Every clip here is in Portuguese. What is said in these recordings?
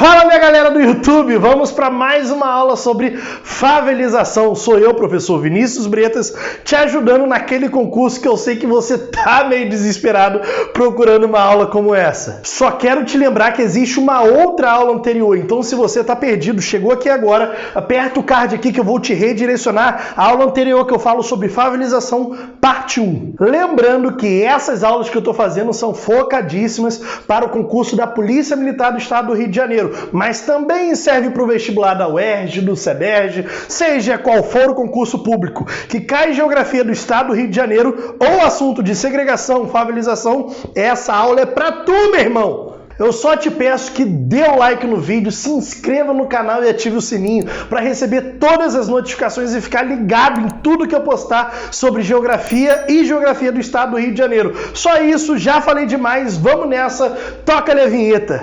Fala, minha galera do YouTube, vamos para mais uma aula sobre favelização. Sou eu, professor Vinícius Bretas, te ajudando naquele concurso que eu sei que você tá meio desesperado procurando uma aula como essa. Só quero te lembrar que existe uma outra aula anterior, então se você tá perdido, chegou aqui agora, aperta o card aqui que eu vou te redirecionar à aula anterior que eu falo sobre favelização, parte 1. Lembrando que essas aulas que eu tô fazendo são focadíssimas para o concurso da Polícia Militar do Estado do Rio de Janeiro, mas também serve para o vestibular da UERJ, do CEDERJ, seja qual for o concurso público que cai em geografia do Estado do Rio de Janeiro ou assunto de segregação, favelização, essa aula é para tu, meu irmão! Eu só te peço que dê o like no vídeo, se inscreva no canal e ative o sininho para receber todas as notificações e ficar ligado em tudo que eu postar sobre geografia e geografia do Estado do Rio de Janeiro. Só isso, já falei demais, vamos nessa, toca-lhe a vinheta!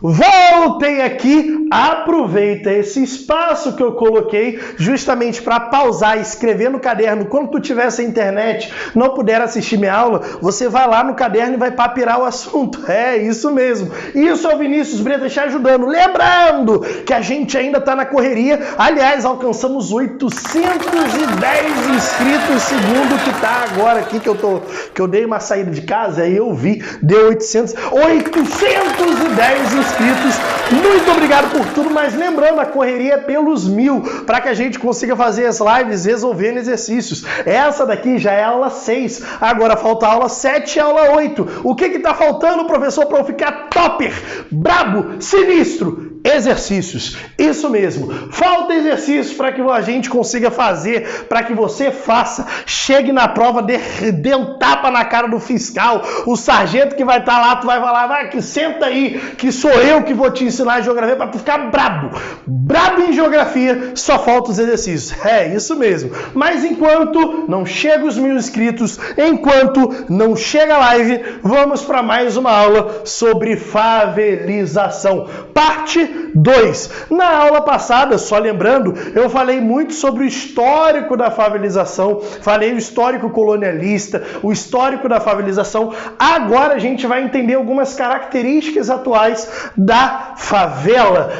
Voltei aqui, aproveita esse espaço que eu coloquei justamente para pausar e escrever no caderno. Quando tu tiver sem internet, não puder assistir minha aula, você vai lá no caderno e vai papirar o assunto. É isso mesmo. Isso é o Vinícius Bretas te ajudando. Lembrando que a gente ainda está na correria. Aliás, alcançamos 810 inscritos, segundo que tá agora aqui que eu dei uma saída de casa, aí eu vi, deu 810 inscritos. Muito obrigado por tudo, mas lembrando, a correria é pelos 1000, para que a gente consiga fazer as lives resolvendo exercícios. Essa daqui já é a aula 6, agora falta a aula 7 e a aula 8. O que tá faltando, professor, para eu ficar topper, brabo, sinistro? Exercícios, isso mesmo. Falta exercícios para que a gente consiga fazer, para que você faça, chegue na prova, dê um tapa na cara do fiscal, o sargento que vai estar lá, tu vai falar, vai que senta aí, que sou eu que vou te ensinar geografia para tu ficar brabo. Brabo em geografia, só falta os exercícios. É isso mesmo. Mas enquanto não chega os 1000 inscritos, enquanto não chega a live, vamos para mais uma aula sobre favelização. Parte 2. Na aula passada, só lembrando, eu falei muito sobre o histórico da favelização, falei o histórico colonialista, o histórico da favelização. Agora a gente vai entender algumas características atuais da favela,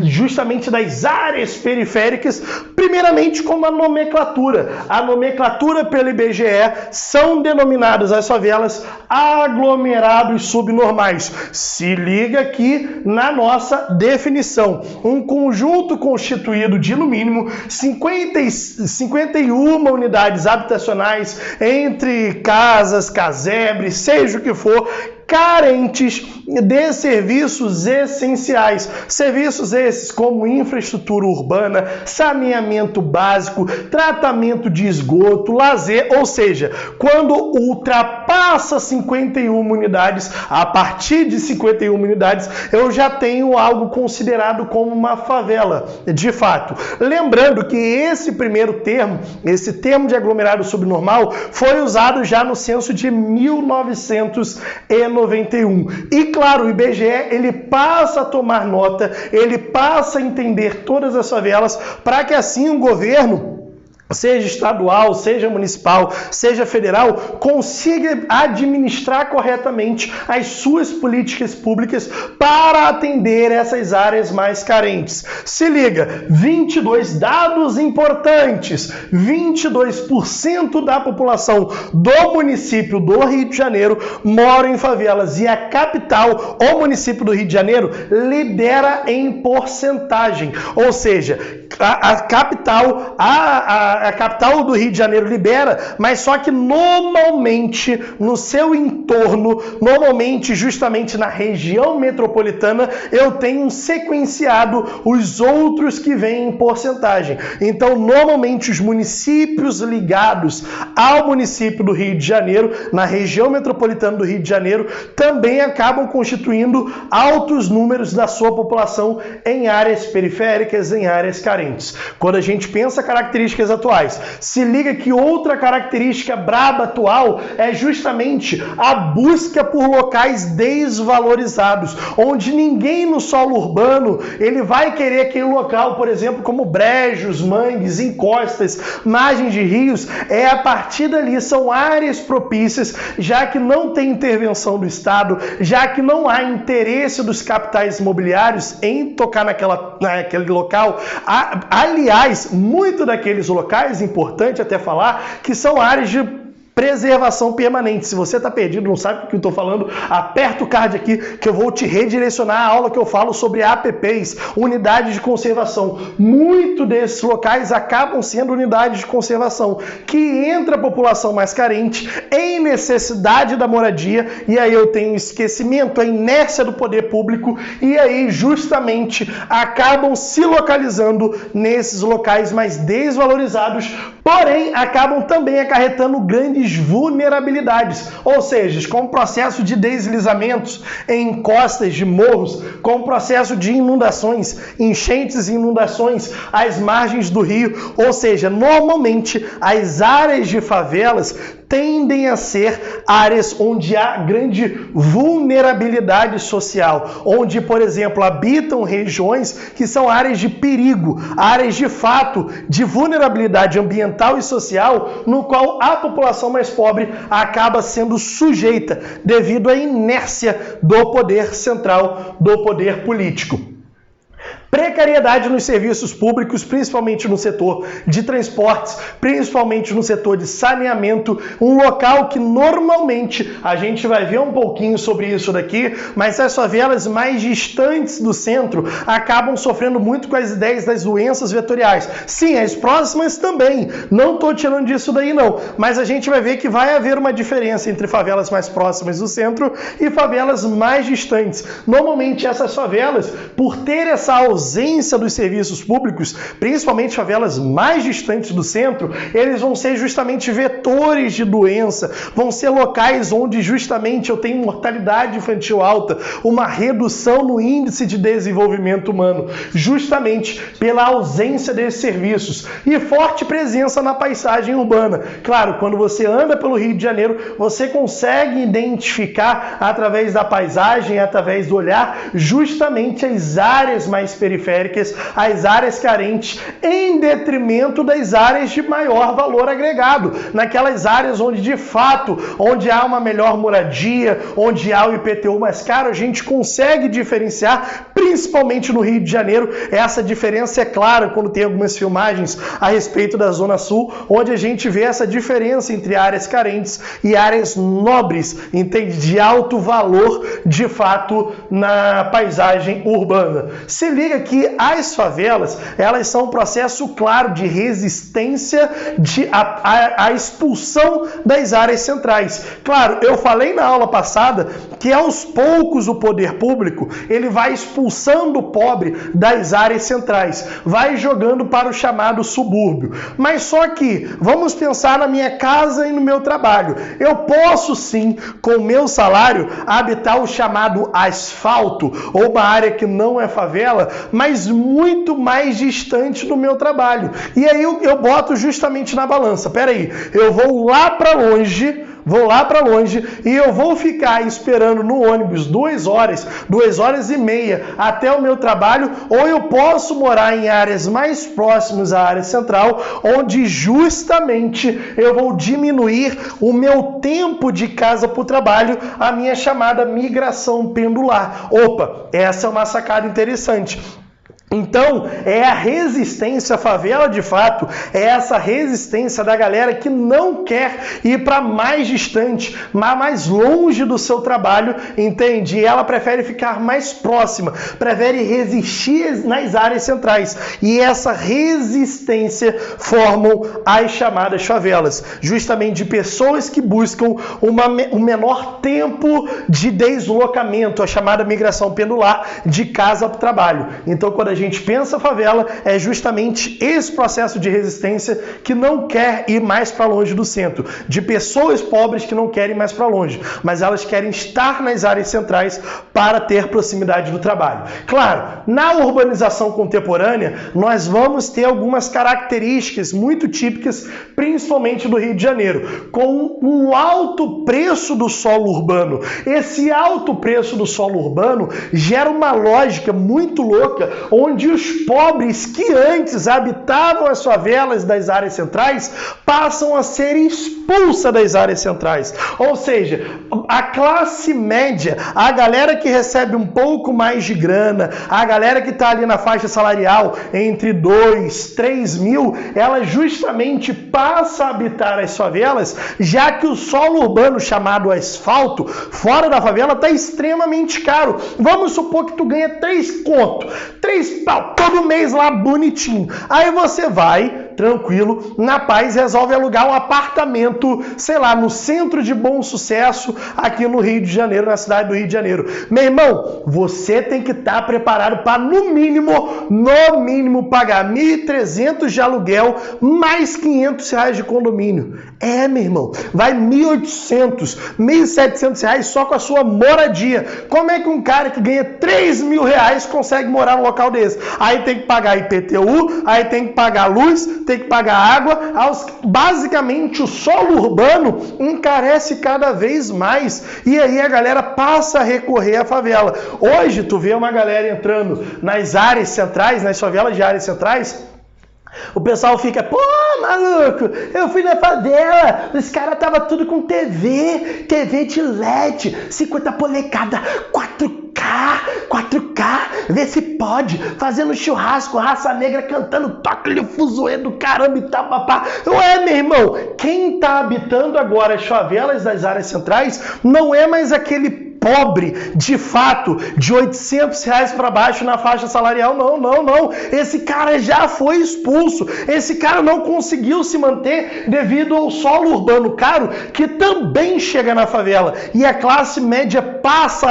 justamente das áreas periféricas, primeiramente como a nomenclatura. A nomenclatura pelo IBGE são denominadas as favelas aglomerados subnormais. Se liga aqui na nossa definição: um conjunto constituído de, no mínimo, 51 unidades habitacionais, entre casas, casebres, seja o que for, carentes de serviços essenciais. Serviços esses como infraestrutura urbana, saneamento básico, tratamento de esgoto, lazer, ou seja, quando ultrapassa 51 unidades, a partir de 51 unidades, eu já tenho algo considerado como uma favela, de fato. Lembrando que esse primeiro termo, esse termo de aglomerado subnormal, foi usado já no censo de 1991. E claro, o IBGE ele passa a tomar nota, ele passa a entender todas as favelas para que assim o governo, seja estadual, seja municipal, seja federal, consiga administrar corretamente as suas políticas públicas para atender essas áreas mais carentes. Se liga, 22 dados importantes, 22% da população do município do Rio de Janeiro mora em favelas e a capital, o município do Rio de Janeiro, lidera em porcentagem, ou seja, a capital do Rio de Janeiro libera, mas só que normalmente no seu entorno, normalmente justamente na região metropolitana, eu tenho sequenciado os outros que vêm em porcentagem. Então, normalmente os municípios ligados ao município do Rio de Janeiro, na região metropolitana do Rio de Janeiro, também acabam constituindo altos números da sua população em áreas periféricas, em áreas carentes. Quando a gente pensa características atuais, atuais. Se liga que outra característica braba atual é justamente a busca por locais desvalorizados, onde ninguém no solo urbano ele vai querer aquele local, por exemplo, como brejos, mangues, encostas, margens de rios. A partir dali são áreas propícias, já que não tem intervenção do Estado, já que não há interesse dos capitais imobiliários em tocar naquele local. Aliás, muito daqueles locais, importante até falar, que são áreas de preservação permanente. Se você está perdido, não sabe o que eu estou falando, aperta o card aqui que eu vou te redirecionar à aula que eu falo sobre APPs, unidades de conservação. Muito desses locais acabam sendo unidades de conservação, que entra a população mais carente em necessidade da moradia, e aí eu tenho esquecimento, a inércia do poder público, e aí justamente acabam se localizando nesses locais mais desvalorizados, porém acabam também acarretando grandes vulnerabilidades, ou seja, com o processo de deslizamentos em encostas de morros, com o processo de inundações, enchentes e inundações às margens do rio, ou seja, normalmente as áreas de favelas tendem a ser áreas onde há grande vulnerabilidade social, onde, por exemplo, habitam regiões que são áreas de perigo, áreas de fato de vulnerabilidade ambiental e social, no qual a população mais pobre acaba sendo sujeita devido à inércia do poder central, do poder político. Precariedade nos serviços públicos, principalmente no setor de transportes, principalmente no setor de saneamento, um local que normalmente a gente vai ver um pouquinho sobre isso daqui, mas as favelas mais distantes do centro acabam sofrendo muito com as ideias das doenças vetoriais. Sim, as próximas também, não estou tirando disso daí não, mas a gente vai ver que vai haver uma diferença entre favelas mais próximas do centro e favelas mais distantes. Normalmente essas favelas, por ter essa ausência dos serviços públicos, principalmente favelas mais distantes do centro, eles vão ser justamente vetores de doença, vão ser locais onde justamente eu tenho mortalidade infantil alta, uma redução no índice de desenvolvimento humano, justamente pela ausência desses serviços e forte presença na paisagem urbana. Claro, quando você anda pelo Rio de Janeiro, você consegue identificar através da paisagem, através do olhar, justamente as áreas mais periféricas, as áreas carentes, em detrimento das áreas de maior valor agregado, naquelas áreas onde de fato, onde há uma melhor moradia, onde há o IPTU mais caro, a gente consegue diferenciar, principalmente no Rio de Janeiro. Essa diferença é clara quando tem algumas filmagens a respeito da Zona Sul, onde a gente vê essa diferença entre áreas carentes e áreas nobres, entende? De alto valor, de fato, na paisagem urbana. Se liga que as favelas, elas são um processo claro de resistência à expulsão das áreas centrais. Claro, eu falei na aula passada que aos poucos o poder público, ele vai expulsando o pobre das áreas centrais, vai jogando para o chamado subúrbio. Mas só que, vamos pensar na minha casa e no meu trabalho. Eu posso sim, com o meu salário, habitar o chamado asfalto, ou uma área que não é favela, mas muito mais distante do meu trabalho. E aí eu boto justamente na balança. Peraí, eu vou lá para longe e eu vou ficar esperando no ônibus 2 horas e meia até o meu trabalho, ou eu posso morar em áreas mais próximas à área central, onde justamente eu vou diminuir o meu tempo de casa para o trabalho, a minha chamada migração pendular. Opa, essa é uma sacada interessante. Então, é a resistência à favela de fato, é essa resistência da galera que não quer ir para mais distante, mais longe do seu trabalho, entende? E ela prefere ficar mais próxima, prefere resistir nas áreas centrais. E essa resistência formam as chamadas favelas, justamente de pessoas que buscam um menor tempo de deslocamento, a chamada migração pendular de casa para o trabalho. Então, quando a gente pensa favela, é justamente esse processo de resistência que não quer ir mais para longe do centro, de pessoas pobres que não querem ir mais para longe, mas elas querem estar nas áreas centrais para ter proximidade do trabalho. Claro, na urbanização contemporânea, nós vamos ter algumas características muito típicas, principalmente do Rio de Janeiro, com um alto preço do solo urbano. Esse alto preço do solo urbano gera uma lógica muito louca, onde os pobres que antes habitavam as favelas das áreas centrais passam a ser expulsas das áreas centrais. Ou seja, a classe média, a galera que recebe um pouco mais de grana, a galera que está ali na faixa salarial entre 2, 3 mil, ela justamente passa a habitar as favelas, já que o solo urbano chamado asfalto, fora da favela, está extremamente caro. Vamos supor que tu ganha 3 conto, 3 pau, todo mês lá bonitinho. Aí você vai, tranquilo, na paz, resolve alugar um apartamento, sei lá, no centro de Bom Sucesso, aqui no Rio de Janeiro, na cidade do Rio de Janeiro. Meu irmão, você tem que estar preparado para, no mínimo, pagar R$ 1.300 de aluguel, mais R$ 500 de condomínio. É, meu irmão, vai R$ 1.800, R$ 1.700 só com a sua moradia. Como é que um cara que ganha R$ 3.000 consegue morar num local desse? Aí tem que pagar IPTU, aí tem que pagar luz, tem que pagar água. Basicamente, o solo urbano encarece cada vez mais. E aí a galera passa a recorrer à favela. Hoje, tu vê uma galera entrando nas áreas centrais, nas favelas de áreas centrais, o pessoal fica, pô, maluco, eu fui na favela, os caras estavam tudo com TV de LED, 50 polegadas, 4K, vê se pode, fazendo churrasco, raça negra cantando, toca-lhe o fuzuê do caramba e tal, papá. Ué, meu irmão, quem tá habitando agora as favelas das áreas centrais não é mais aquele pobre, de fato, de R$ 800 para baixo na faixa salarial. Não. Esse cara já foi expulso. Esse cara não conseguiu se manter devido ao solo urbano caro, que também chega na favela. E a classe média passa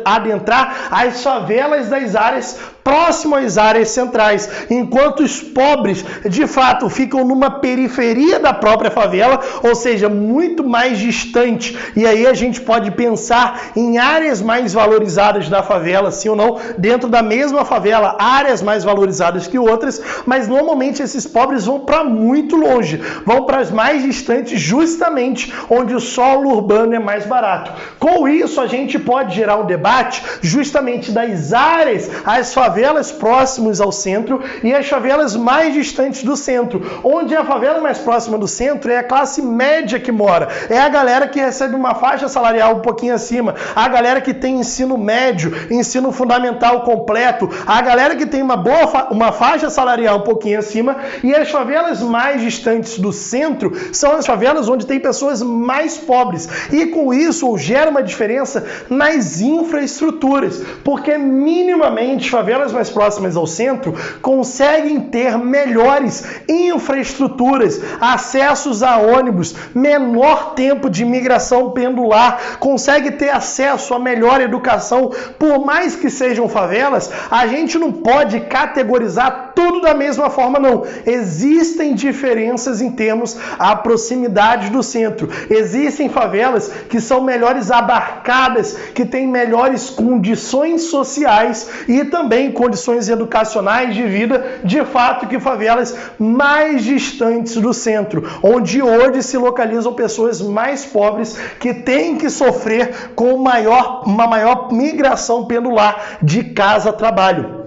a adentrar as favelas das áreas próximas às áreas centrais, enquanto os pobres, de fato, ficam numa periferia da própria favela, ou seja, muito mais distante. E aí a gente pode pensar em áreas mais valorizadas da favela, sim ou não, dentro da mesma favela, áreas mais valorizadas que outras, mas normalmente esses pobres vão para muito longe, vão para as mais distantes, justamente onde o solo urbano é mais barato. Com isso, a gente pode gerar um debate justamente das áreas, as favelas próximas ao centro e as favelas mais distantes do centro. Onde a favela mais próxima do centro é a classe média que mora, é a galera que recebe uma faixa salarial um pouquinho acima, a galera que tem ensino médio, ensino fundamental completo, a galera que tem uma faixa salarial um pouquinho acima, e as favelas mais distantes do centro são as favelas onde tem pessoas mais pobres. E com isso gera uma diferença nas infraestruturas, porque minimamente favelas mais próximas ao centro conseguem ter melhores infraestruturas, acessos a ônibus, menor tempo de migração pendular, consegue ter acesso a melhor educação. Por mais que sejam favelas, a gente não pode categorizar tudo da mesma forma, não. Existem diferenças em termos à proximidade do centro. Existem favelas que são melhores abarcadas, que têm melhores condições sociais e também condições educacionais de vida, de fato, que favelas mais distantes do centro, onde hoje se localizam pessoas mais pobres que têm que sofrer com uma maior migração pendular de casa a trabalho.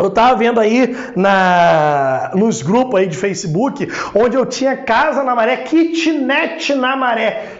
Eu estava vendo aí nos grupos aí de Facebook, onde eu tinha casa na maré, kitnet na maré,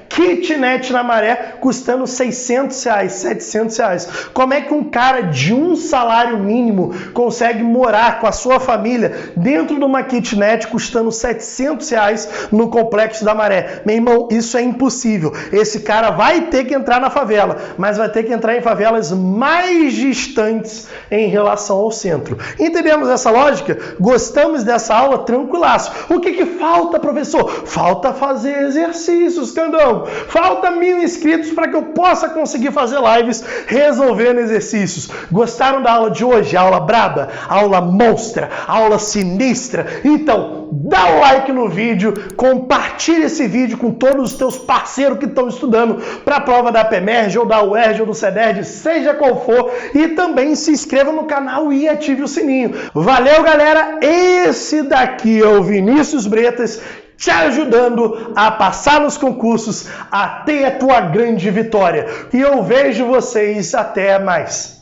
custando R$600, R$700. Como é que um cara de um salário mínimo consegue morar com a sua família dentro de uma kitnet custando R$700 no Complexo da Maré? Meu irmão, isso é impossível. Esse cara vai ter que entrar na favela, mas vai ter que entrar em favelas mais distantes em relação ao centro. Entendemos essa lógica? Gostamos dessa aula? Tranquilaço. O que falta, professor? Falta fazer exercícios, Candão. não. Falta 1000 inscritos para que eu possa conseguir fazer lives resolvendo exercícios. Gostaram da aula de hoje? Aula braba? Aula monstra? Aula sinistra? Então, dá o like no vídeo, compartilha esse vídeo com todos os teus parceiros que estão estudando para a prova da PEMERG ou da UERJ ou do CEDERJ, seja qual for, e também se inscreva no canal e ative o sininho. Valeu, galera! Esse daqui é o Vinícius Bretas, te ajudando a passar nos concursos, a ter a tua grande vitória. E eu vejo vocês até mais.